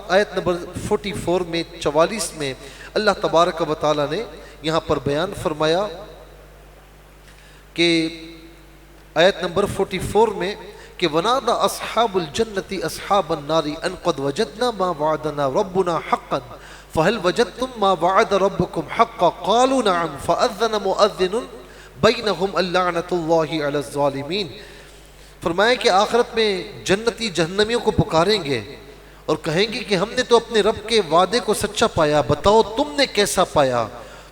آیت نمبر 44 میں 44 میں اللہ تبارک و تعالی نے یہاں پر بیان فرمایا کہ آیت نمبر 44 میں کہ وَنَادَى أَصْحَابُ الْجَنَّةِ أَصْحَابَ النَّارِ أَنْ قَدْ وَجَدْنَا مَا وَعَدَنَا رَبُّنَا حَقًّا فَهَلْ وَجَدْتُم مَّا وَعَدَ رَبُّكُمْ حَقًّا قَالُوا نَعَمْ فَأَذَّنَ مُؤَذِّنٌ بَيْنَهُمْ اللَّعْنَةُ اللَّهِ عَلَى الظَّالِمِينَ۔ فرمایا کہ آخرت میں جنتی جہنمیوں کو پکاریں گے اور کہیں گے کہ ہم نے تو اپنے رب کے وعدے کو سچا پایا، بتاؤ تم نے کیسا پایا؟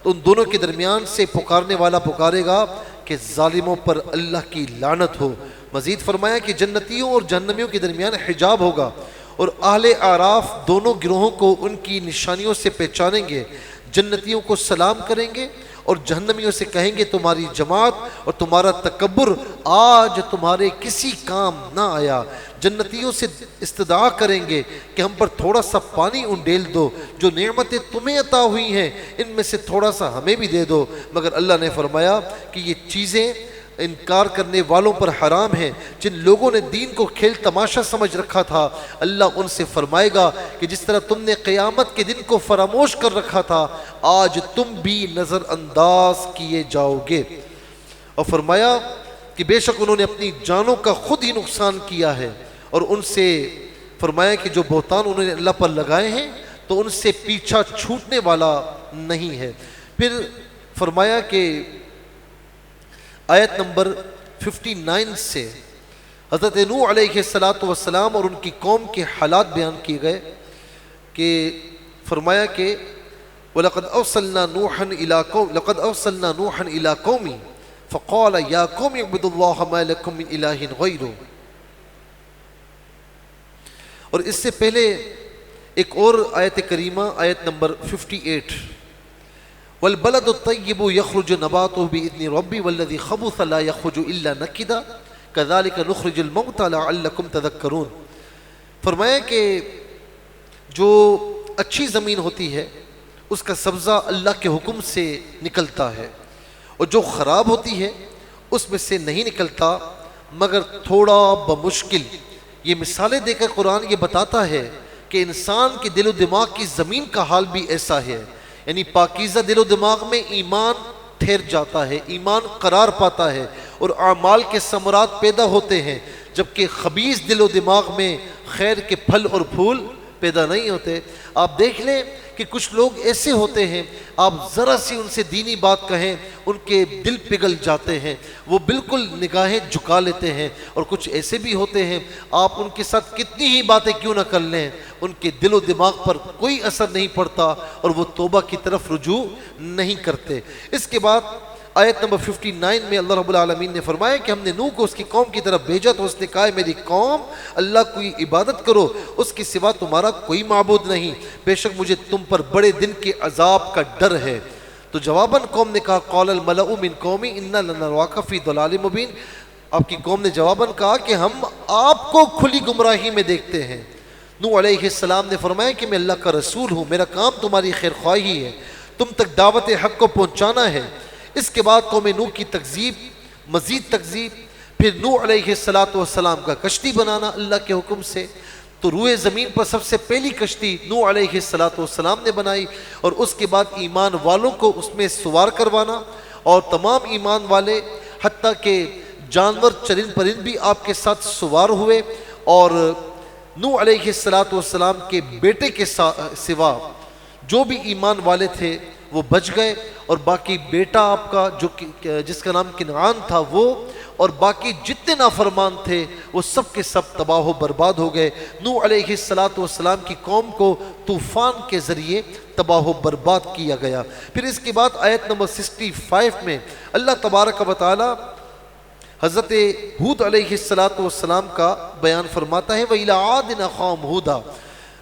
تو ان دونوں کے درمیان سے پکارنے والا پکارے گا کہ ظالموں پر اللہ کی لعنت ہو۔ مزید فرمایا کہ جنتیوں اور جہنمیوں کے درمیان حجاب ہوگا اور اہل اعراف دونوں گروہوں کو ان کی نشانیوں سے پہچانیں گے۔ جنتیوں کو سلام کریں گے اور جہنمیوں سے کہیں گے تمہاری جماعت اور تمہارا تکبر آج تمہارے کسی کام نہ آیا۔ جنتیوں سے استدعا کریں گے کہ ہم پر تھوڑا سا پانی انڈیل دو، جو نعمتیں تمہیں عطا ہوئی ہیں ان میں سے تھوڑا سا ہمیں بھی دے دو، مگر اللہ نے فرمایا کہ یہ چیزیں انکار کرنے والوں پر حرام ہیں۔ جن لوگوں نے دین کو کھیل تماشا سمجھ رکھا تھا اللہ ان سے فرمائے گا کہ جس طرح تم نے قیامت کے دن کو فراموش کر رکھا تھا آج تم بھی نظر انداز کیے جاؤ گے۔ اور فرمایا کہ بے شک انہوں نے اپنی جانوں کا خود ہی نقصان کیا ہے، اور ان سے فرمایا کہ جو بہتان انہوں نے اللہ پر لگائے ہیں تو ان سے پیچھا چھوٹنے والا نہیں ہے۔ پھر فرمایا کہ آیت نمبر 59 سے حضرت نوح علیہ السلام اور ان کی قوم کے حالات بیان کیے گئے کہ فرمایا کہ وَلَقَدْ أَرْسَلْنَا نُوحًا إِلَىٰ قَوْمِهِ فَقَالَ يَا قَوْمِ اعْبُدُوا اللَّهَ مَا لَكُم مِّنْ إِلَٰهٍ غَيْرُهُ۔ اور اس سے پہلے ایک اور آیت کریمہ آیت نمبر 58 وَالْبَلَدُ الطَّيِّبُ يَخْرُجُ نَبَاتُهُ بِإِذْنِ رَبِّهِ وَالَّذِي خَبُثَ لَا يَخْرُجُ إِلَّا نَكِدًا كَذَلِكَ نُخْرِجُ الْمَوْتَىٰ لَعَلَّكُمْ تَذَكَّرُونَ۔ فرمایا کہ جو اچھی زمین ہوتی ہے اس کا سبزہ اللہ کے حکم سے نکلتا ہے، اور جو خراب ہوتی ہے اس میں سے نہیں نکلتا مگر تھوڑا بمشکل۔ یہ مثالیں دے کر قرآن یہ بتاتا ہے کہ انسان کے دل و دماغ کی زمین کا حال بھی ایسا ہے، یعنی پاکیزہ دل و دماغ میں ایمان ٹھہر جاتا ہے، ایمان قرار پاتا ہے اور اعمال کے ثمرات پیدا ہوتے ہیں، جبکہ خبیث دل و دماغ میں خیر کے پھل اور پھول پیدا نہیں ہوتے۔ آپ دیکھ لیں کہ کچھ لوگ ایسے ہوتے ہیں آپ ذرا سی ان سے دینی بات کہیں ان کے دل پگھل جاتے ہیں، وہ بالکل نگاہیں جھکا لیتے ہیں، اور کچھ ایسے بھی ہوتے ہیں آپ ان کے ساتھ کتنی ہی باتیں کیوں نہ کر لیں ان کے دل و دماغ پر کوئی اثر نہیں پڑتا اور وہ توبہ کی طرف رجوع نہیں کرتے۔ اس کے بعد آیت نمبر 59 میں اللہ رب العالمین نے فرمایا کہ ہم نے نوح کو اس کی قوم کی طرف بھیجا تو اس نے کہا میری قوم اللہ کی عبادت کرو، اس کے سوا تمہارا کوئی معبود نہیں، بے شک مجھے تم پر بڑے دن کے عذاب کا ڈر ہے۔ تو جواباً قوم نے کہا قال الملأ من قومی انا لنراک فی ضلال مبین، آپ کی قوم نے جواباً کہا کہ ہم آپ کو کھلی گمراہی میں دیکھتے ہیں۔ نوح علیہ السلام نے فرمایا کہ میں اللہ کا رسول ہوں، میرا کام تمہاری خیر خواہی ہے، تم تک دعوت حق کو پہنچانا ہے۔ اس کے بعد قوم نوح کی تکذیب، مزید تکذیب، پھر نوح علیہ السلام کا کشتی بنانا اللہ کے حکم سے۔ تو روئے زمین پر سب سے پہلی کشتی نوح علیہ السلام نے بنائی، اور اس کے بعد ایمان والوں کو اس میں سوار کروانا، اور تمام ایمان والے حتیٰ کہ جانور چرند پرند بھی آپ کے ساتھ سوار ہوئے، اور نوح علیہ السلام کے بیٹے کے سوا جو بھی ایمان والے تھے وہ بچ گئے، اور باقی بیٹا آپ کا جس کا نام کنعان تھا وہ اور باقی جتنے نافرمان تھے وہ سب کے سب تباہ و برباد ہو گئے۔ نوح علیہ السلام کی قوم کو طوفان کے ذریعے تباہ و برباد کیا گیا۔ پھر اس کے بعد آیت نمبر 65 میں اللہ تبارک و تعالی حضرت ہود علیہ السلام کا بیان فرماتا ہے وَإِلَىٰ عَادٍ أَخَاهُمْ هُودًا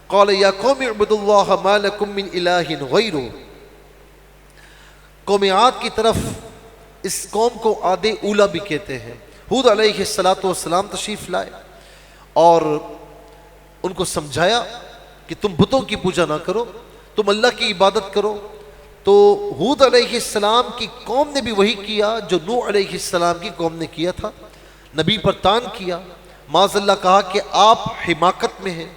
قَالَ يَا قَوْمِ اعْبُدُوا اللَّهَ مَا لَكُم مِّنْ إِلَٰهٍ غَيْرُهُ۔ قوم عاد کی طرف اس قوم کو عاد اولا بھی کہتے ہیں۔ ہود علیہ السلام تشریف لائے اور ان کو سمجھایا کہ تم بتوں کی پوجا نہ کرو، تم اللہ کی عبادت کرو۔ تو ہود علیہ السلام کی قوم نے بھی وہی کیا جو نوح علیہ السلام کی قوم نے کیا تھا، نبی پر طعن کیا، معاذ اللہ کہا کہ آپ حماقت میں ہیں۔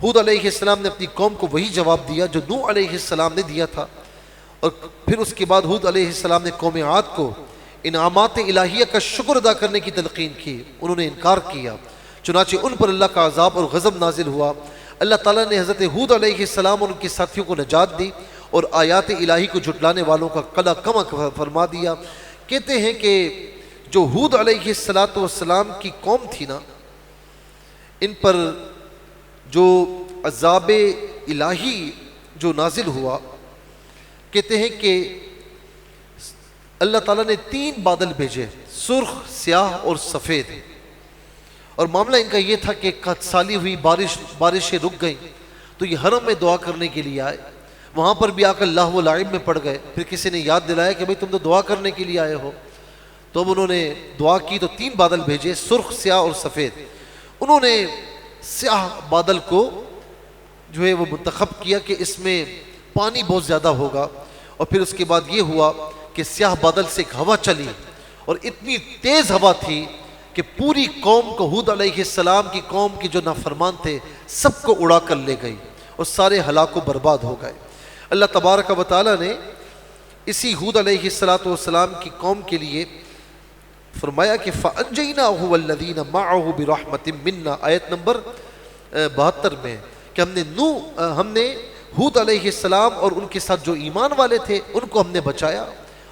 ہود علیہ السلام نے اپنی قوم کو وہی جواب دیا جو نوح علیہ السلام نے دیا تھا، اور پھر اس کے بعد ہود علیہ السلام نے قوم عاد کو انعامات الہیہ کا شکر ادا کرنے کی تلقین کی، انہوں نے انکار کیا، چنانچہ ان پر اللہ کا عذاب اور غضب نازل ہوا۔ اللہ تعالیٰ نے حضرت ہود علیہ السلام اور ان کے ساتھیوں کو نجات دی اور آیات الہی کو جھٹلانے والوں کا قلع کم فرما دیا۔ کہتے ہیں کہ جو ہود علیہ السلام کی قوم تھی نا، ان پر جو عذاب الہی جو نازل ہوا، کہتے ہیں کہ اللہ تعالیٰ نے 3 بادل بھیجے، سرخ، سیاہ اور سفید، اور معاملہ ان کا یہ تھا کہ 1 سالی ہوئی بارشیں رک گئیں تو یہ حرم میں دعا کرنے کے لیے آئے، وہاں پر بھی آ کر لاہو و لعب میں پڑ گئے۔ پھر کسی نے یاد دلایا کہ بھئی تم تو دعا کرنے کے لیے آئے ہو، تو اب انہوں نے دعا کی تو 3 بادل بھیجے، سرخ، سیاہ اور سفید۔ انہوں نے سیاہ بادل کو جو ہے وہ منتخب کیا کہ اس میں پانی بہت زیادہ ہوگا، اور پھر اس کے بعد یہ ہوا کہ سیاہ بادل سے ایک ہوا چلی، اور اتنی تیز ہوا تھی کہ پوری قوم کو، ہود علیہ السلام کی قوم کی جو نافرمان تھے، سب کو اڑا کر لے گئی اور سارے ہلاک و برباد ہو گئے۔ اللہ تبارک و تعالیٰ نے اسی ہود علیہ السلام کی قوم کے لیے فرمایا کہ فَأَنْجَيْنَاهُ وَالَّذِينَ مَعَهُ بِرَحْمَةٍ مِنَّا، آیت نمبر 72 میں، کہ ہم نے ہود علیہ السلام اور ان کے ساتھ جو ایمان والے تھے ان کو ہم نے بچایا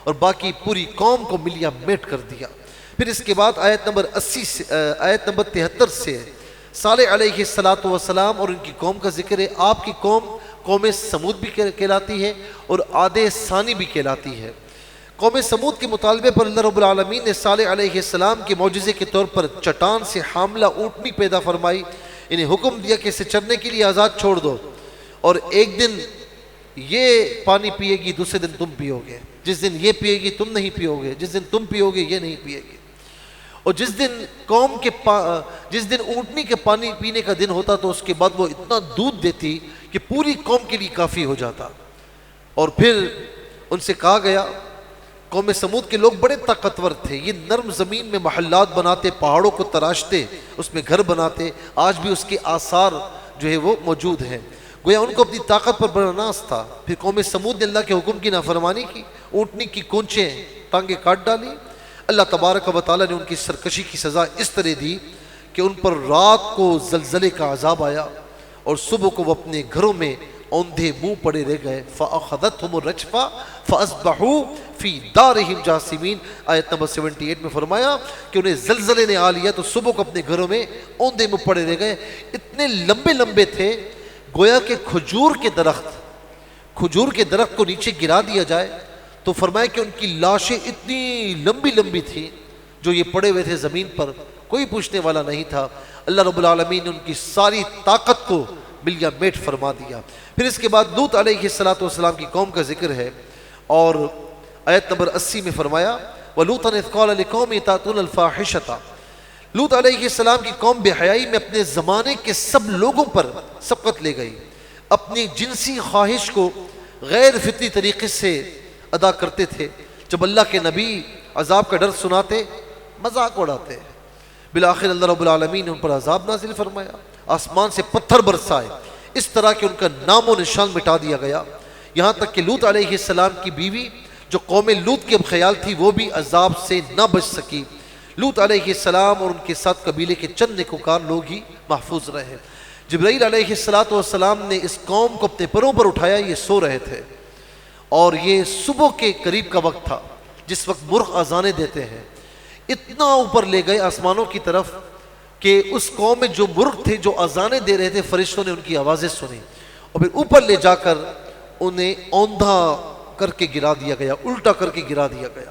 اور باقی پوری قوم کو ملیا میٹ کر دیا۔ پھر اس کے بعد آیت نمبر 73 سے صالح علیہ السلام اور ان کی قوم کا ذکر ہے۔ آپ کی قوم سمود بھی کہلاتی ہے اور عاد ثانی بھی کہلاتی ہے۔ قوم سمود کے مطالبے پر اللہ رب العالمین نے صالح علیہ السلام کے معجزے کے طور پر چٹان سے حاملہ اونٹنی پیدا فرمائی، انہیں حکم دیا کہ اسے چرنے کے لیے آزاد چھوڑ دو، اور ایک دن یہ پانی پیے گی، دوسرے دن تم پیو گے، جس دن یہ پیے گی تم نہیں پیو گے، جس دن تم پیو گے یہ نہیں پیے گی۔ اور جس دن اونٹنی کے پانی پینے کا دن ہوتا تو اس کے بعد وہ اتنا دودھ دیتی کہ پوری قوم کے لیے کافی ہو جاتا۔ اور پھر ان سے کہا گیا، قوم سمود کے لوگ بڑے طاقتور تھے، یہ نرم زمین میں محلات بناتے، پہاڑوں کو تراشتے، اس میں گھر بناتے، آج بھی اس کے آثار جو ہے وہ موجود ہیں۔ گویا ان کو اپنی طاقت پر بڑا ناز تھا۔ پھر قوم سمود نے اللہ کے حکم کی نافرمانی کی، اونٹنی کی کونچیں ٹانگیں کاٹ ڈالی۔ اللہ تبارک و تعالیٰ نے ان کی سرکشی کی سزا اس طرح دی کہ ان پر رات کو زلزلے کا عذاب آیا اور صبح کو وہ اپنے گھروں میں اوندھے منہ پڑے رہ گئے۔ فَأَخَذَتْهُمُ الرَّجْفَةُ فَأَصْبَحُوا فِي دَارِهِمْ جَاثِمِينَ، آیت نمبر 78 میں فرمایا کہ انہیں زلزلے نے آ لیا تو صبح کو اپنے گھروں میں اوندھے منہ پڑے رہ گئے۔ اتنے لمبے لمبے تھے گویا کہ کھجور کے درخت کو نیچے گرا دیا جائے تو فرمایا کہ ان کی لاشیں اتنی لمبی لمبی تھی جو یہ پڑے ہوئے تھے زمین پر، کوئی پوچھنے والا نہیں تھا۔ اللہ رب العالمین نے ان کی ساری طاقت کو ملیا میٹ فرما دیا۔ پھر اس کے بعد لوط علیہ السلام کی قوم کا ذکر ہے، اور آیت نمبر 80 میں فرمایا وَلُوطًا إِذْ قَالَ لِقَوْمِهِ تَأْتُونَ الْفَاحِشَةَ، لوط علیہ السلام کی قوم بے حیائی میں اپنے زمانے کے سب لوگوں پر سبقت لے گئی، اپنی جنسی خواہش کو غیر فطری طریقے سے ادا کرتے تھے۔ جب اللہ کے نبی عذاب کا ڈر سناتے مذاق اڑاتے، بالآخر اللہ رب العالمین نے ان پر عذاب نازل فرمایا، آسمان سے پتھر برسائے، اس طرح کہ ان کا نام و نشان مٹا دیا گیا، یہاں تک کہ لوط علیہ السلام کی بیوی جو قوم لوط کے خیال تھی وہ بھی عذاب سے نہ بچ سکی۔ لوط علیہ السلام اور ان کے ساتھ قبیلے کے چند نیکوکار لوگ ہی محفوظ رہے۔ جبرائیل علیہ السلام نے اس قوم کو اپنے پروں پر اٹھایا، یہ سو رہے تھے، اور یہ صبح کے قریب کا وقت تھا جس وقت مرغ اذانیں دیتے ہیں۔ اتنا اوپر لے گئے آسمانوں کی طرف کہ اس قوم میں جو مرغ تھے جو اذانیں دے رہے تھے، فرشتوں نے ان کی آوازیں سنی اور پھر اوپر لے جا کر انہیں اوندھا کر کے گرا دیا گیا، الٹا کر کے گرا دیا گیا۔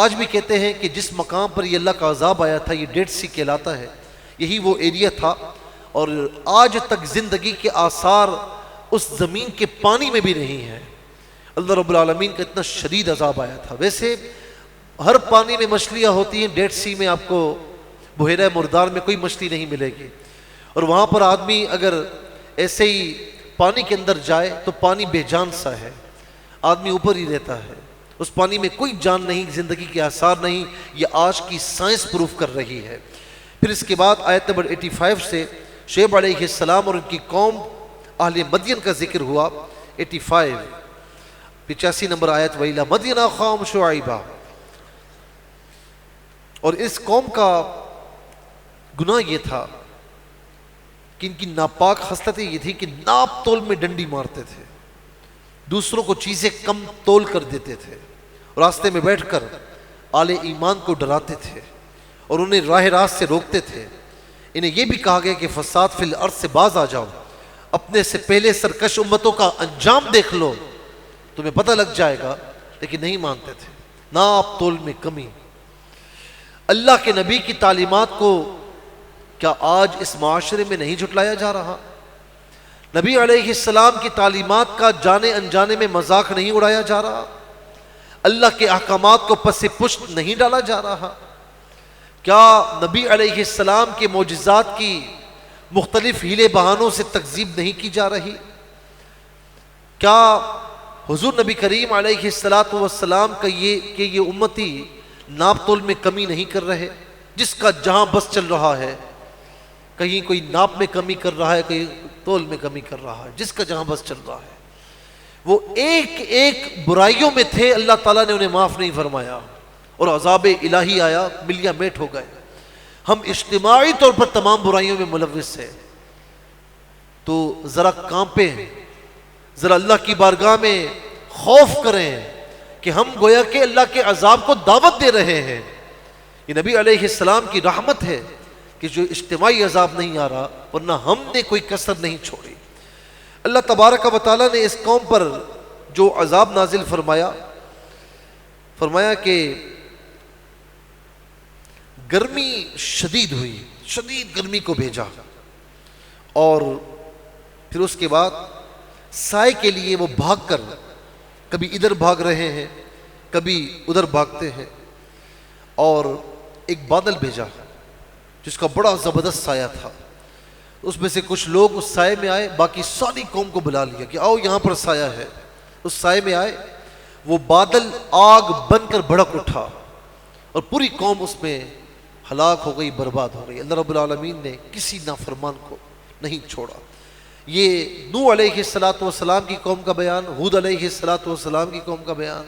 آج بھی کہتے ہیں کہ جس مقام پر یہ اللہ کا عذاب آیا تھا یہ ڈیڈ سی کہلاتا ہے، یہی وہ ایریا تھا، اور آج تک زندگی کے آثار اس زمین کے پانی میں بھی نہیں ہیں۔ اللہ رب العالمین کا اتنا شدید عذاب آیا تھا۔ ویسے ہر پانی میں مچھلیاں ہوتی ہیں، ڈیڈ سی میں آپ کو بحیرہ مردار میں کوئی مچھلی نہیں ملے گی، اور وہاں پر آدمی اگر ایسے ہی پانی کے اندر جائے تو پانی بے جان سا ہے، آدمی اوپر ہی رہتا ہے، اس پانی میں کوئی جان نہیں، زندگی کے آثار نہیں، یہ آج کی سائنس پروف کر رہی ہے۔ پھر اس کے بعد آیت نمبر 85 سے شعیب علیہ السلام اور ان کی قوم اہل مدین کا ذکر ہوا 85 نمبر آیت وَإِلَى مَدْيَنَ أَخَاهُمْ شُعَيْبًا. اور اس قوم کا گناہ یہ تھا کہ ان کی ناپاک خصلتیں یہ تھی کہ ناپ تول میں ڈنڈی مارتے تھے، دوسروں کو چیزیں کم تول کر دیتے تھے، راستے میں بیٹھ کر آل ایمان کو ڈراتے تھے اور انہیں راہ راست سے روکتے تھے. انہیں یہ بھی کہا گیا کہ فساد فی الارض سے باز آ جاؤ، اپنے سے پہلے سرکش امتوں کا انجام دیکھ لو، تمہیں پتہ لگ جائے گا. لیکن نہیں مانتے تھے، ناپ تول میں کمی. اللہ کے نبی کی تعلیمات کو کیا آج اس معاشرے میں نہیں جھٹلایا جا رہا؟ نبی علیہ السلام کی تعلیمات کا جانے انجانے میں مذاق نہیں اڑایا جا رہا؟ اللہ کے احکامات کو پس پشت نہیں ڈالا جا رہا؟ کیا نبی علیہ السلام کے معجزات کی مختلف ہیلے بہانوں سے تکذیب نہیں کی جا رہی؟ کیا حضور نبی کریم علیہ السلام کا یہ امتی ناپ تول میں کمی نہیں کر رہے؟ جس کا جہاں بس چل رہا ہے، کہیں کوئی ناپ میں کمی کر رہا ہے، کہیں تول میں کمی کر رہا ہے، جس کا جہاں بس چل رہا ہے. وہ ایک ایک برائیوں میں تھے، اللہ تعالیٰ نے انہیں معاف نہیں فرمایا اور عذاب الہی آیا، ملیا میٹ ہو گئے. ہم اجتماعی طور پر تمام برائیوں میں ملوث ہیں. تو ذرا کانپیں، ذرا اللہ کی بارگاہ میں خوف کریں کہ ہم گویا کہ اللہ کے عذاب کو دعوت دے رہے ہیں. یہ نبی علیہ السلام کی رحمت ہے کہ جو اجتماعی عذاب نہیں آ رہا، ورنہ ہم نے کوئی کسر نہیں چھوڑی. اللہ تبارک و تعالیٰ نے اس قوم پر جو عذاب نازل فرمایا کہ گرمی شدید ہوئی، شدید گرمی کو بھیجا، اور پھر اس کے بعد سائے کے لیے وہ بھاگ کر کبھی ادھر بھاگ رہے ہیں، کبھی ادھر بھاگتے ہیں، اور ایک بادل بھیجا جس کا بڑا زبردست سایہ تھا. اس میں سے کچھ لوگ اس سائے میں آئے، باقی ساری قوم کو بلا لیا کہ آؤ یہاں پر سایہ ہے. اس سائے میں آئے، وہ بادل آگ بن کر بھڑک اٹھا اور پوری قوم اس میں ہلاک ہو گئی، برباد ہو گئی. اللہ رب العالمین نے کسی نافرمان کو نہیں چھوڑا. یہ نوح علیہ السلام کی قوم کا بیان، ہود علیہ السلام کی قوم کا بیان،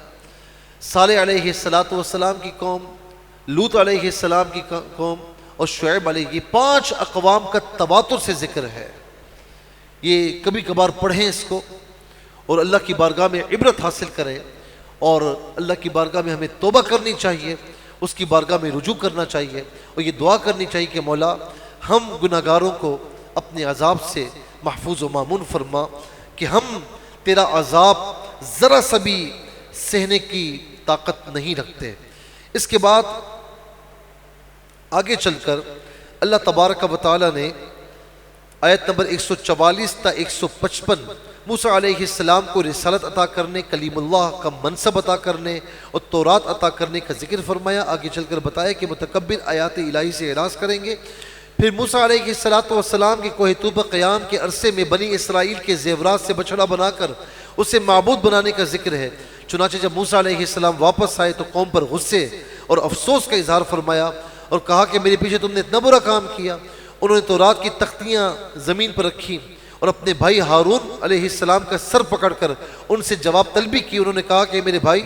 صالح علیہ السلام کی قوم، لوط علیہ السلام کی قوم اور شعیب علیہ، یہ 5 اقوام کا تواتر سے ذکر ہے. یہ کبھی کبھار پڑھیں اس کو اور اللہ کی بارگاہ میں عبرت حاصل کریں، اور اللہ کی بارگاہ میں ہمیں توبہ کرنی چاہیے، اس کی بارگاہ میں رجوع کرنا چاہیے، اور یہ دعا کرنی چاہیے کہ مولا ہم گناہگاروں کو اپنے عذاب سے محفوظ و مامون فرما، کہ ہم تیرا عذاب ذرا سا بھی سہنے کی طاقت نہیں رکھتے. اس کے بعد آگے چل کر اللہ تبارک و تعالیٰ نے آیت نمبر 144 تا 155 موسیٰ علیہ السلام کو رسالت عطا کرنے، کلیم اللہ کا منصب عطا کرنے اور تورات عطا کرنے کا ذکر فرمایا. آگے چل کر بتایا کہ متکبر آیات الہی سے اعراض کریں گے. پھر موسیٰ علیہ السلام کے کوہ طور پر قیام کے عرصے میں بنی اسرائیل کے زیورات سے بچڑا بنا کر اسے معبود بنانے کا ذکر ہے. چنانچہ جب موسیٰ علیہ السلام واپس آئے تو قوم پر غصے اور افسوس کا اظہار فرمایا اور کہا کہ میرے پیچھے تم نے اتنا برا کام کیا. انہوں نے تورات کی تختیاں زمین پر رکھی اور اپنے بھائی ہارون علیہ السلام کا سر پکڑ کر ان سے جواب طلبی کی. انہوں نے کہا کہ میرے بھائی،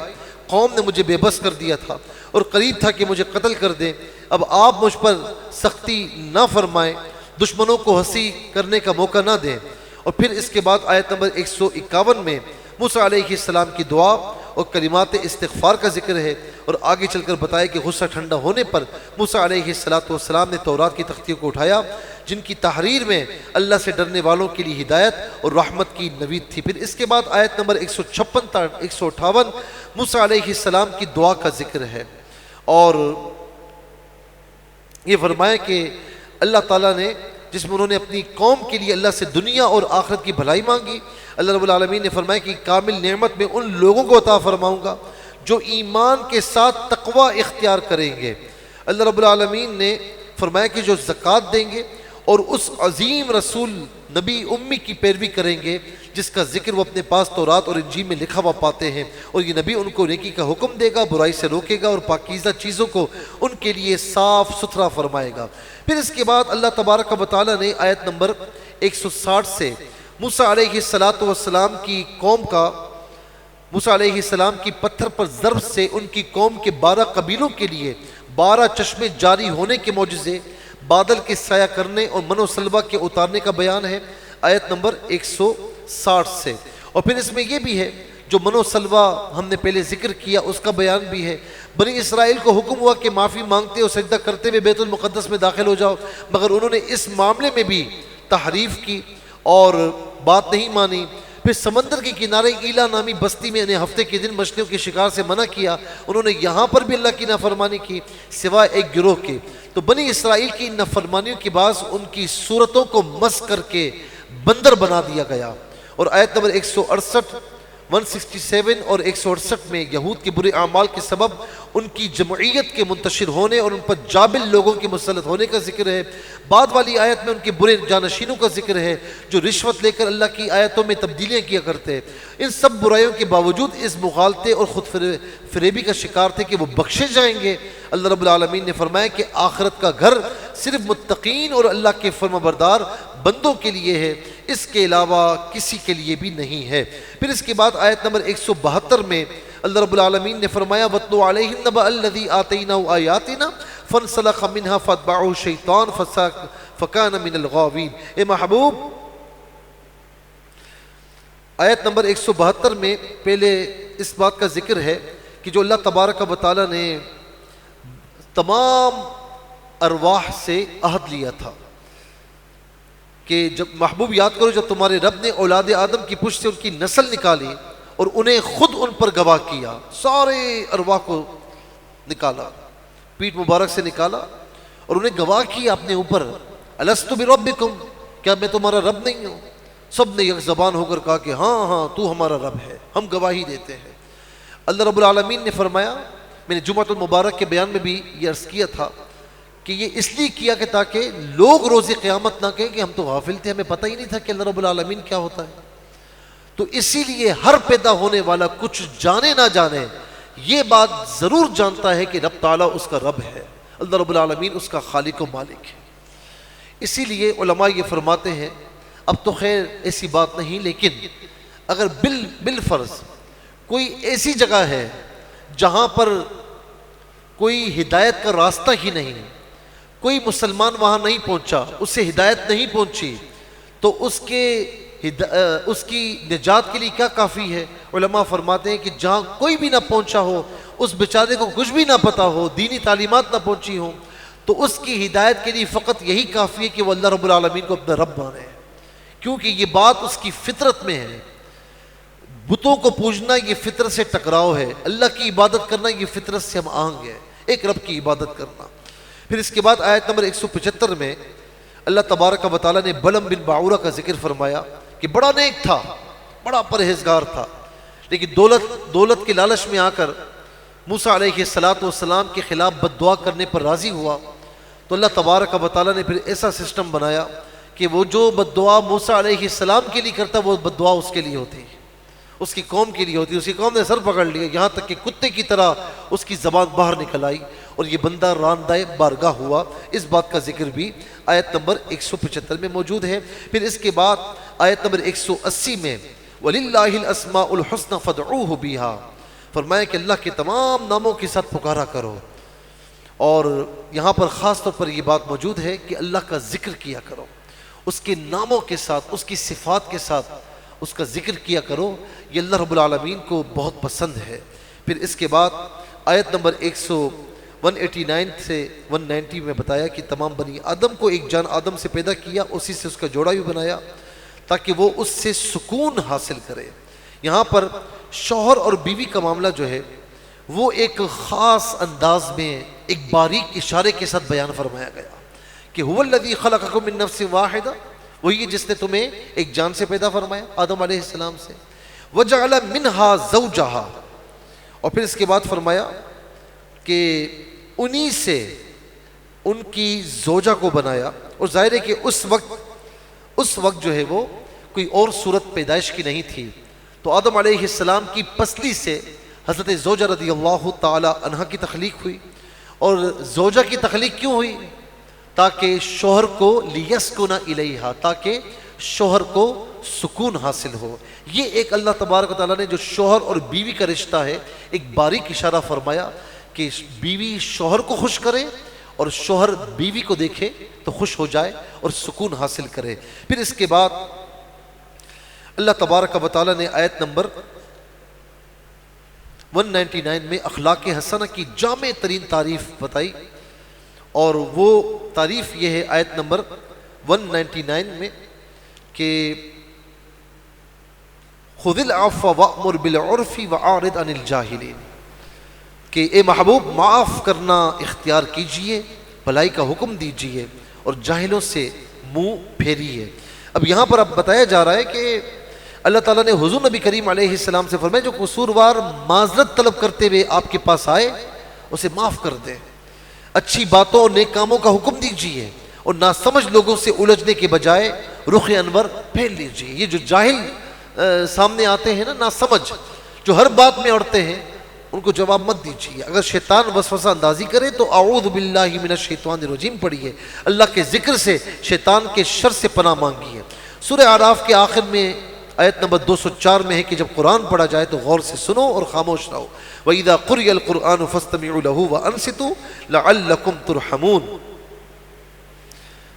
قوم نے مجھے بے بس کر دیا تھا اور قریب تھا کہ مجھے قتل کر دیں. اب آپ مجھ پر سختی نہ فرمائیں، دشمنوں کو ہنسی کرنے کا موقع نہ دیں. اور پھر اس کے بعد آیت نمبر 151 میں موسیٰ علیہ السلام کی دعا اور کلمات استغفار کا ذکر ہے. اور آگے چل کر بتایا کہ غصہ ٹھنڈا ہونے پر موسیٰ علیہ السلام نے تورات کی تختیوں کو اٹھایا، جن کی تحریر میں اللہ سے ڈرنے والوں کے لیے ہدایت اور رحمت کی نوید تھی. پھر اس کے بعد آیت نمبر 156 تا 158 موسیٰ علیہ السلام کی دعا کا ذکر ہے، اور یہ فرمایا کہ اللہ تعالیٰ نے، جس میں انہوں نے اپنی قوم کے لیے اللہ سے دنیا اور آخرت کی بھلائی مانگی، اللہ رب العالمین نے فرمایا کہ کامل نعمت میں ان لوگوں کو عطا فرماؤں گا جو ایمان کے ساتھ تقوی اختیار کریں گے. اللہ رب العالمین نے فرمایا کہ جو زکوٰۃ دیں گے اور اس عظیم رسول نبی امی کی پیروی کریں گے جس کا ذکر وہ اپنے پاس تورات اور انجیل میں لکھا ہوا پاتے ہیں، اور یہ نبی ان کو نیکی کا حکم دے گا، برائی سے روکے گا اور پاکیزہ چیزوں کو ان کے لیے صاف ستھرا فرمائے گا۔ پھر اس کے بعد اللہ تبارک و تعالیٰ نے آیت نمبر 160 سے موسیٰ علیہ السلام کی قوم کا، موسیٰ علیہ السلام کی پتھر پر ضرب سے ان کی قوم کے 12 قبیلوں کے لیے 12 چشمے جاری ہونے کے معجزے، بادل کے سایہ کرنے اور من و سلوہ کے اتارنے کا بیان ہے آیت نمبر 160 سے۔ اور پھر اس میں یہ بھی ہے جو من و سلوہ ہم نے پہلے ذکر کیا اس کا بیان بھی ہے۔ بنی اسرائیل کو حکم ہوا کہ معافی مانگتے اور سجدہ کرتے ہوئے بیت المقدس میں داخل ہو جاؤ، مگر انہوں نے اس معاملے میں بھی تحریف کی اور بات نہیں مانی۔ پھر سمندر کے کنارے ایلا نامی بستی میں انہیں ہفتے کے دن مچھلیوں کے شکار سے منع کیا، انہوں نے یہاں پر بھی اللہ کی نافرمانی کی سوائے ایک گروہ کے۔ تو بنی اسرائیل کی ان نافرمانیوں کے بعد ان کی صورتوں کو مسخ کر کے بندر بنا دیا گیا۔ اور آیت نمبر 167 اور 168 میں یہود کے برے اعمال کے سبب ان کی جمعیت کے منتشر ہونے اور ان پر جابل لوگوں کے مسلط ہونے کا ذکر ہے۔ بعد والی آیت میں ان کے برے جانشینوں کا ذکر ہے جو رشوت لے کر اللہ کی آیتوں میں تبدیلیاں کیا کرتے ہیں۔ ان سب برائیوں کے باوجود اس مغالطے اور خود فریبی کا شکار تھے کہ وہ بخشے جائیں گے۔ اللہ رب العالمین نے فرمایا کہ آخرت کا گھر صرف متقین اور اللہ کے فرمانبردار بندوں کے لیے ہے، اس کے علاوہ کسی کے لیے بھی نہیں ہے۔ پھر اس کے بعد آیت نمبر 172 میں اللہ رب العالمین نے فرمایا وَاتْلُ عَلَيْهِمْ نَبَأَ الَّذِي آتَيْنَاهُ آيَاتِنَا فَانْسَلَخَ مِنْهَا فَاتْبَعَهُ الشَّيْطَانُ فَكَانَ مِنَ الْغَاوِينَ۔ اے محبوب، آیت نمبر 172 میں پہلے اس بات کا ذکر ہے کہ جو اللہ تبارک و تعالیٰ نے تمام ارواح سے عہد لیا تھا کہ جب محبوب یاد کرو جب تمہارے رب نے اولاد آدم کی پشت سے ان کی نسل نکالی اور انہیں خود ان پر گواہ کیا، سارے ارواح کو نکالا، پیٹھ مبارک سے نکالا اور انہیں گواہ کیا اپنے اوپر، الستُ بربکم، کیا میں تمہارا رب نہیں ہوں؟ سب نے یک زبان ہو کر کہا کہ ہاں ہاں تو ہمارا رب ہے، ہم گواہی دیتے ہیں۔ اللہ رب العالمین نے فرمایا، میں نے جمعۃ المبارک کے بیان میں بھی یہ عرض کیا تھا کہ یہ اس لیے کیا کہ تاکہ لوگ روز قیامت نہ کہیں کہ ہم تو غافل تھے، ہمیں پتہ ہی نہیں تھا کہ اللہ رب العالمین کیا ہوتا ہے۔ تو اسی لیے ہر پیدا ہونے والا کچھ جانے نہ جانے یہ بات ضرور جانتا ہے کہ رب تعالیٰ اس کا رب ہے، اللہ رب العالمین اس کا خالق و مالک ہے۔ اسی لیے علماء یہ فرماتے ہیں، اب تو خیر ایسی بات نہیں، لیکن اگر بالفرض کوئی ایسی جگہ ہے جہاں پر کوئی ہدایت کا راستہ ہی نہیں، کوئی مسلمان وہاں نہیں پہنچا، اس سے ہدایت نہیں پہنچی، تو اس کی نجات کے لیے کیا کافی ہے؟ علماء فرماتے ہیں کہ جہاں کوئی بھی نہ پہنچا ہو، اس بیچارے کو کچھ بھی نہ پتا ہو، دینی تعلیمات نہ پہنچی ہوں، تو اس کی ہدایت کے لیے فقط یہی کافی ہے کہ وہ اللہ رب العالمین کو اپنا رب مانے، کیونکہ یہ بات اس کی فطرت میں ہے۔ بتوں کو پوجنا یہ فطرت سے ٹکراؤ ہے، اللہ کی عبادت کرنا یہ فطرت سے ہم آہنگ ہے، ایک رب کی عبادت کرنا۔ پھر اس کے بعد آیت نمبر 175 میں اللہ تبارک و تعالیٰ نے بلم بن باعورہ کا ذکر فرمایا کہ بڑا نیک تھا، بڑا پرہیزگار تھا، لیکن دولت کے لالچ میں آ کر موسیٰ علیہ السلام کے خلاف بد دعا کرنے پر راضی ہوا، تو اللہ تبارک و تعالیٰ نے پھر ایسا سسٹم بنایا کہ وہ جو بد دعا موسیٰ علیہ السلام کے لیے کرتا وہ بد دعا اس کے لیے ہوتی، اس کی قوم کے لیے ہوتی۔ اس کی قوم نے سر پکڑ لیا، یہاں تک کہ کتے کی طرح اس کی زبان باہر نکل آئی اور یہ بندہ راندۂ بارگاہ ہوا۔ اس بات کا ذکر بھی آیت نمبر 175 میں موجود ہے۔ پھر اس کے بعد آیت نمبر 180 میں وَلِلَّهِ الْأَسْمَاءُ الْحُسْنَى فَادْعُوهُ بِهَا، فرمایا کہ اللہ کے تمام ناموں کے ساتھ پکارا کرو، اور یہاں پر خاص طور پر یہ بات موجود ہے کہ اللہ کا ذکر کیا کرو، اس کے ناموں کے ساتھ، اس کی صفات کے ساتھ اس کا ذکر کیا کرو، یہ اللہ رب العالمین کو بہت پسند ہے۔ پھر اس کے بعد آیت نمبر 189 سے 190 میں بتایا کہ تمام بنی آدم کو ایک جان آدم سے پیدا کیا، اسی سے اس کا جوڑا بھی بنایا تاکہ وہ اس سے سکون حاصل کرے۔ یہاں پر شوہر اور بیوی کا معاملہ جو ہے وہ ایک خاص انداز میں ایک باریک اشارے کے ساتھ بیان فرمایا گیا کہ هو الذی خلقکم من نفس واحدہ، وہی جس نے تمہیں ایک جان سے پیدا فرمایا آدم علیہ السلام سے، وجعل منہا زوجہا، اور پھر اس کے بعد فرمایا کہ انہی سے ان کی زوجہ کو بنایا، اور ظاہر ہے کہ اس وقت اس وقت جو ہے وہ کوئی اور صورت پیدائش کی نہیں تھی. تو آدم علیہ السلام کی پسلی سے حضرت زوجہ رضی اللہ تعالی عنہ کی تخلیق ہوئی. اور زوجہ کی تخلیق کیوں ہوئی؟ تاکہ شوہر کو لیسکن الیہا، تاکہ شوہر کو سکون حاصل ہو. یہ ایک اللہ تبارک و تعالیٰ نے جو شوہر اور بیوی کا رشتہ ہے ایک باریک اشارہ فرمایا کہ بیوی شوہر کو خوش کرے اور شوہر بیوی کو دیکھے تو خوش ہو جائے اور سکون حاصل کرے. پھر اس کے بعد اللہ تبارک و تعالیٰ نے آیت نمبر 199 میں اخلاق حسنہ کی جامع ترین تعریف بتائی، اور وہ تعریف یہ ہے آیت نمبر 199 میں کہ خذ العفو وأمر بالعرف وأعرض عن الجاہلین، کہ اے محبوب معاف کرنا اختیار کیجئے، بھلائی کا حکم دیجئے اور جاہلوں سے منہ پھیریے. اب یہاں پر اب بتایا جا رہا ہے کہ اللہ تعالیٰ نے حضور نبی کریم علیہ السلام سے فرمایا جو قصوروار معذرت طلب کرتے ہوئے آپ کے پاس آئے اسے معاف کر دیں، اچھی باتوں اور نیک کاموں کا حکم دیجئے اور ناسمجھ لوگوں سے الجھنے کے بجائے رخ انور پھیر لیجئے. یہ جو جاہل سامنے آتے ہیں نا، ناسمجھ، جو ہر بات میں اڑتے ہیں، ان کو جواب مت دیجیے. اگر شیطان وسوسہ اندازی کرے تو اعوذ باللہ من الشیطان الرجیم پڑھیے، اللہ کے ذکر سے شیطان کے شر سے پناہ مانگیے. سورہ اعراف کے آخر میں آیت نمبر 204 میں ہے کہ جب قرآن پڑھا جائے تو غور سے سنو اور خاموش رہو. وَإِذَا قُرِئَ الْقُرْآنُ فَاسْتَمِعُوا لَهُ وَأَنصِتُوا لَعَلَّكُمْ تُرْحَمُونَ.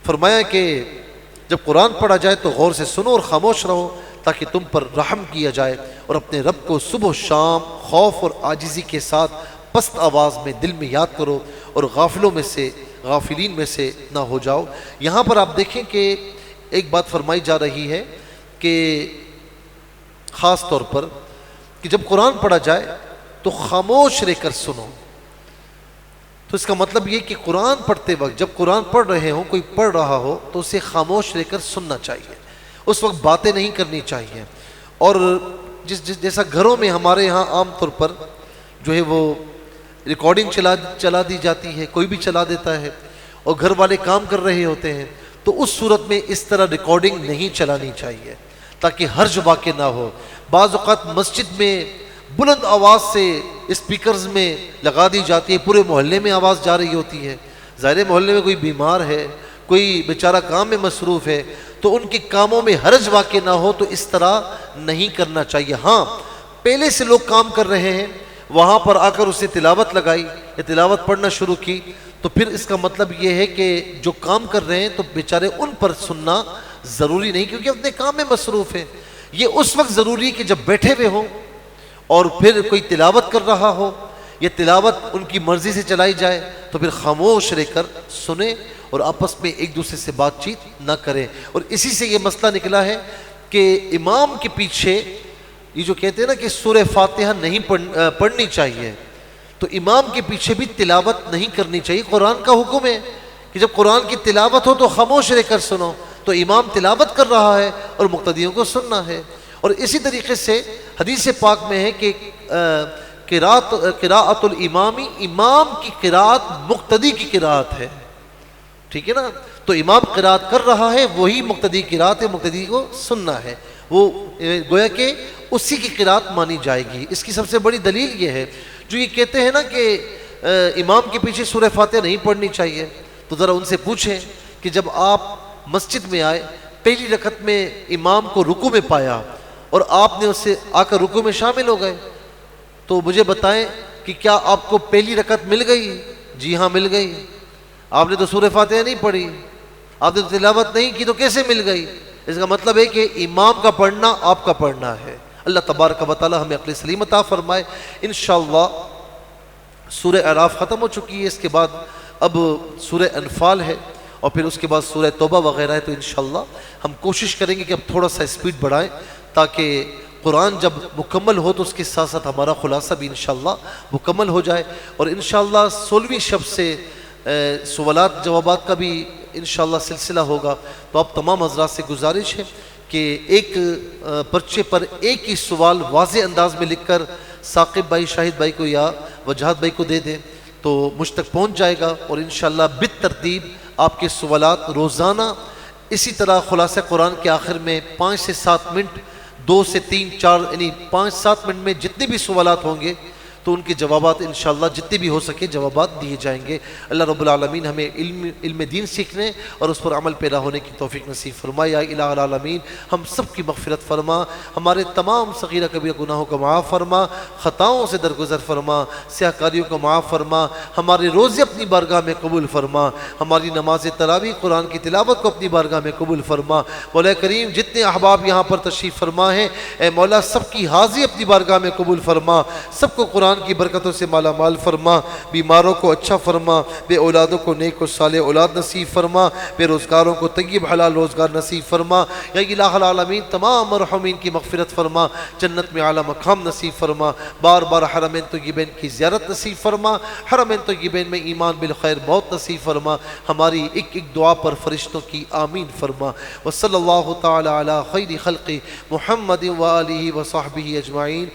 فرمایا کہ جب قرآن پڑھا جائے تو غور سے سنو اور خاموش رہو تاکہ تم پر رحم کیا جائے، اور اپنے رب کو صبح و شام خوف اور عاجزی کے ساتھ پست آواز میں دل میں یاد کرو اور غافلین میں سے نہ ہو جاؤ. یہاں پر آپ دیکھیں کہ ایک بات فرمائی جا رہی ہے کہ خاص طور پر کہ جب قرآن پڑھا جائے تو خاموش رہ کر سنو. تو اس کا مطلب یہ کہ قرآن پڑھتے وقت جب قرآن پڑھ رہے ہوں، کوئی پڑھ رہا ہو تو اسے خاموش رہ کر سننا چاہیے، اس وقت باتیں نہیں کرنی چاہیے. اور جیسا گھروں میں ہمارے ہاں عام طور پر جو ہے وہ ریکارڈنگ چلا دی جاتی ہے، کوئی بھی چلا دیتا ہے اور گھر والے کام کر رہے ہوتے ہیں، تو اس صورت میں اس طرح ریکارڈنگ نہیں چلانی چاہیے تاکہ حرج واقع نہ ہو. بعض اوقات مسجد میں بلند آواز سے اسپیکرز میں لگا دی جاتی ہے، پورے محلے میں آواز جا رہی ہوتی ہے. ظاہر محلے میں کوئی بیمار ہے، کوئی بیچارہ کام میں مصروف ہے، تو ان کے کاموں میں حرج واقع نہ ہو تو اس طرح نہیں کرنا چاہیے. ہاں پہلے سے لوگ کام کر رہے ہیں، وہاں پر آ کر اسے تلاوت لگائی یا تلاوت پڑھنا شروع کی تو پھر اس کا مطلب یہ ہے کہ جو کام کر رہے ہیں تو بیچارے ان پر سننا ضروری نہیں، کیونکہ اپنے کام میں مصروف ہیں. یہ اس وقت ضروری ہے کہ جب بیٹھے ہوئے ہوں اور پھر کوئی تلاوت کر رہا ہو یا تلاوت ان کی مرضی سے چلائی جائے تو پھر خاموش رہ کر سنیں اور آپس میں ایک دوسرے سے بات چیت نہ کریں. اور اسی سے یہ مسئلہ نکلا ہے کہ امام کے پیچھے یہ جو کہتے ہیں نا کہ سورہ فاتحہ نہیں پڑھنی چاہیے، تو امام کے پیچھے بھی تلاوت نہیں کرنی چاہیے. قرآن کا حکم ہے کہ جب قرآن کی تلاوت ہو تو خاموش رہ کر سنو، تو امام تلاوت کر رہا ہے اور مقتدیوں کو سننا ہے. اور اسی طریقے سے حدیث پاک میں ہے کہ قراءت الامامی، امام کی قراءت مقتدی کی قراءت ہے. ٹھیک ہے نا؟ تو امام قراءت کر رہا ہے، وہی مقتدی قراءت ہے، مقتدی کو سننا ہے، وہ گویا کہ اسی کی قراءت مانی جائے گی. اس کی سب سے بڑی دلیل یہ ہے جو یہ کہتے ہیں نا کہ امام کے پیچھے سورہ فاتحہ نہیں پڑھنی چاہیے، تو ذرا ان سے پوچھیں کہ جب آپ مسجد میں آئے، پہلی رکعت میں امام کو رکوع میں پایا اور آپ نے اسے آ کر رکوع میں شامل ہو گئے، تو مجھے بتائیں کہ کیا آپ کو پہلی رکعت مل گئی؟ جی ہاں مل گئی. آپ نے تو سورہ فاتحہ نہیں پڑھی، آپ نے تو تلاوت نہیں کی، تو کیسے مل گئی؟ اس کا مطلب ہے کہ امام کا پڑھنا آپ کا پڑھنا ہے. اللہ تبارک و تعالی ہمیں عقل سلیم عطا فرمائے. انشاءاللہ سورہ اعراف ختم ہو چکی ہے، اس کے بعد اب سورہ انفال ہے اور پھر اس کے بعد سورہ توبہ وغیرہ ہے. تو انشاءاللہ ہم کوشش کریں گے کہ اب تھوڑا سا اسپیڈ بڑھائیں تاکہ قرآن جب مکمل ہو تو اس کے ساتھ ساتھ ہمارا خلاصہ بھی انشاءاللہ مکمل ہو جائے. اور انشاءاللہ 16ویں شب سے سوالات جوابات کا بھی انشاءاللہ سلسلہ ہوگا. تو اب تمام حضرات سے گزارش ہے کہ ایک پرچے پر ایک ہی سوال واضح انداز میں لکھ کر ثاقب بھائی، شاہد بھائی کو یا وجاہت بھائی کو دے دیں تو مجھ تک پہنچ جائے گا. اور انشاءاللہ بالترتیب آپ کے سوالات روزانہ اسی طرح خلاصہ قرآن کے آخر میں 5 سے 7 منٹ 2 سے 3 4 یعنی 5-7 منٹ میں جتنے بھی سوالات ہوں گے تو ان کے جوابات انشاءاللہ جتنے بھی ہو سکے جوابات دیے جائیں گے۔ اللہ رب العالمین ہمیں علم دین سیکھنے اور اس پر عمل پیدا ہونے کی توفیق نصیب فرما۔ یا الہ العالمین ہم سب کی مغفرت فرما، ہمارے تمام صغیرہ کبیرہ گناہوں کو معاف فرما، خطاؤں سے درگزر فرما، سیاہکاریوں کو معاف فرما، ہمارے روزے اپنی بارگاہ میں قبول فرما، ہماری نماز تراویح قرآن کی تلاوت کو اپنی بارگاہ میں قبول فرما۔ مولا کریم جتنے احباب یہاں پر تشریف فرما ہیں اے مولا سب کی حاضری اپنی بارگاہ میں قبول فرما، سب کو قرآن کی برکتوں سے مالا مال فرما، بیماروں کو اچھا فرما، بے اولادوں کو نیک و صالح اولاد نصیب فرما، بے روزگاروں کو طیب حلال روزگار نصیب فرما۔ یا الہ العالمین تمام مرحومین کی مغفرت فرما، جنت میں اعلیٰ مقام نصیب فرما، بار بار حرمین طیبین کی زیارت نصیب فرما، حرمین طیبین میں ایمان بالخیر موت نصیب فرما، ہماری ایک ایک دعا پر فرشتوں کی آمین فرما۔ وصلی اللہ تعالی علی خیر خلق محمد وآلہ وصحبہ اجمعین۔